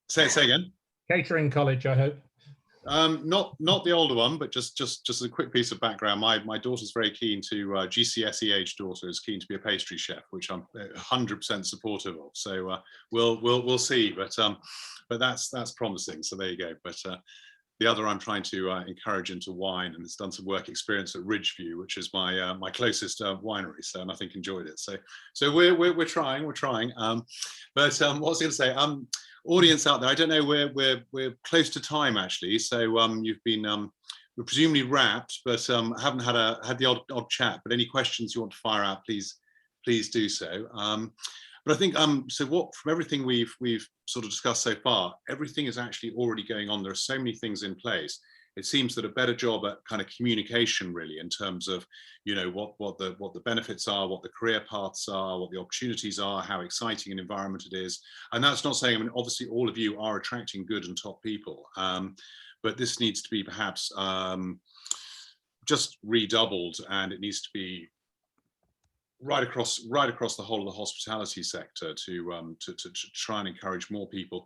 Say again. Catering college, I hope. Not the older one, but just a quick piece of background. My daughter's very keen to GCSE age daughter is keen to be a pastry chef, which I'm 100% supportive of. So we'll see, but that's promising. So there you go. But the other I'm trying to encourage into wine, and has done some work experience at Ridgeview, which is my closest winery. So, and I think enjoyed it. So we're trying. But what was I going to say? Audience out there, I don't know, we're close to time actually. So you've been we're presumably wrapped, but haven't had the odd chat. But any questions you want to fire out, please do so. But I think so. From everything we've sort of discussed so far, everything is actually already going on. There are so many things in place. It seems that a better job at kind of communication, really, in terms of, you know, what the benefits are, what the career paths are, what the opportunities are, how exciting an environment it is. And that's not saying, I mean, obviously all of you are attracting good and top people, but this needs to be perhaps just redoubled, and it needs to be right across the whole of the hospitality sector to try and encourage more people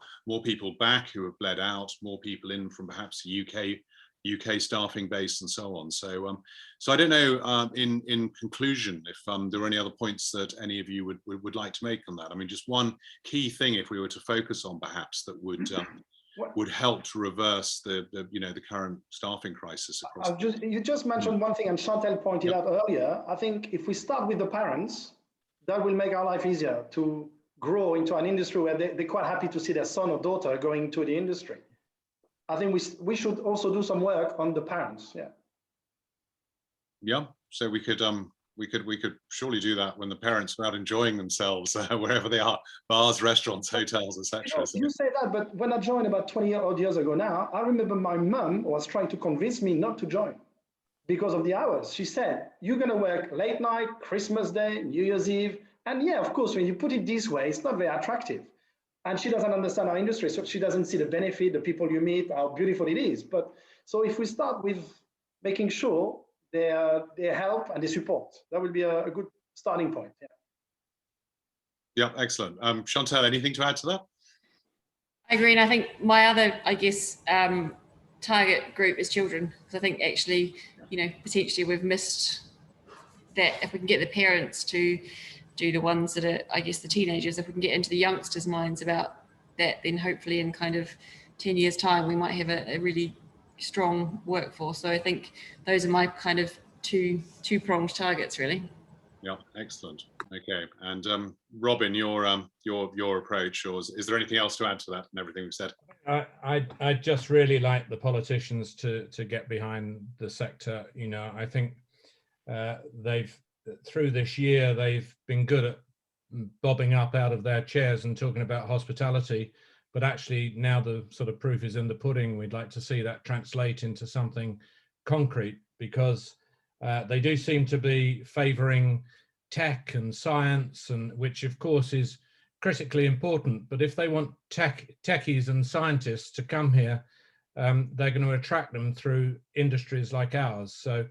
back who have bled out, more people in from perhaps UK staffing base and so on. So I don't know, in conclusion, if there are any other points that any of you would like to make on that. I mean, just one key thing, if we were to focus on perhaps, that would help to reverse the current staffing crisis across. You just mentioned one thing, and Chantelle pointed out earlier. I think if we start with the parents, that will make our life easier to grow into an industry where they're quite happy to see their son or daughter going to the industry. I think we should also do some work on the parents. Yeah. So we could surely do that when the parents are out enjoying themselves wherever they are, bars, restaurants, hotels, etc. You say that, but when I joined about 20 odd years ago now, I remember my mum was trying to convince me not to join because of the hours. She said, you're going to work late night, Christmas Day, New Year's Eve. And yeah, of course, when you put it this way, it's not very attractive. And she doesn't understand our industry, so she doesn't see the benefit, the people you meet, how beautiful it is. But so if we start with making sure they help and they support, that will be a good starting point. Yeah, excellent. Chantelle, anything to add to that? I agree, and I think my other, I guess, target group is children. Because I think actually, potentially we've missed that. If we can get the parents to do the ones that are, I guess, the teenagers, if we can get into the youngsters' minds about that, then hopefully in kind of 10 years' time, we might have a really strong workforce. So I think those are my kind of two-pronged targets, really. Yeah, excellent. Okay, and Robin, your approach, or is there anything else to add to that and everything we've said? I just really like the politicians to get behind the sector. I think through this year, they've been good at bobbing up out of their chairs and talking about hospitality, but actually now the sort of proof is in the pudding. We'd like to see that translate into something concrete, because they do seem to be favouring tech and science, and which of course is critically important. But if they want techies and scientists to come here, they're going to attract them through industries like ours. So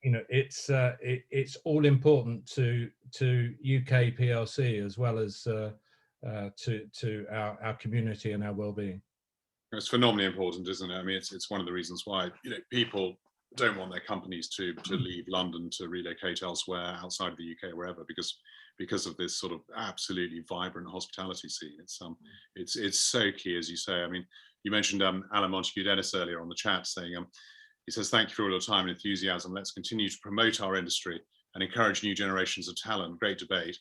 it's all important to UK PLC as well as to our community and our well-being. It's phenomenally important, isn't it? I mean, it's one of the reasons why people don't want their companies to leave London to relocate elsewhere outside of the UK or wherever, because of this sort of absolutely vibrant hospitality scene. It's so key, as you say. I mean, you mentioned Alan Montague-Dennis earlier on the chat, saying he says, thank you for all your time and enthusiasm. Let's continue to promote our industry and encourage new generations of talent. Great debate.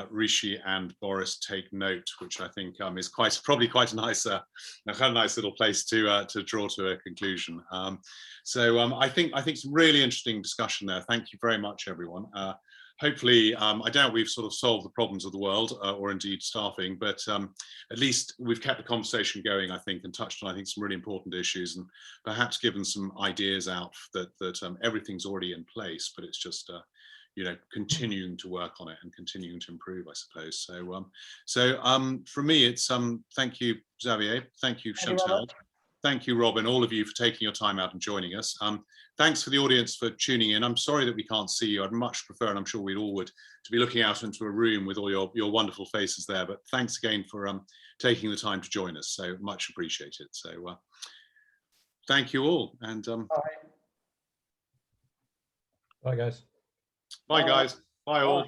Rishi and Boris take note, which I think is probably quite a nice little place to draw to a conclusion. I think some really interesting discussion there. Thank you very much, everyone. Hopefully, I doubt we've sort of solved the problems of the world or indeed staffing, but at least we've kept the conversation going, I think, and touched on, I think, some really important issues, and perhaps given some ideas out that everything's already in place, but it's just continuing to work on it and continuing to improve, I suppose. So for me, it's thank you, Xavier. Thank you, Chantelle. Thank you, Robin, all of you for taking your time out and joining us. Thanks for the audience for tuning in. I'm sorry that we can't see you. I'd much prefer, and I'm sure we all would, to be looking out into a room with all your wonderful faces there. But thanks again for taking the time to join us. So much appreciated. So thank you all. And bye, guys. Bye, guys. Bye, all.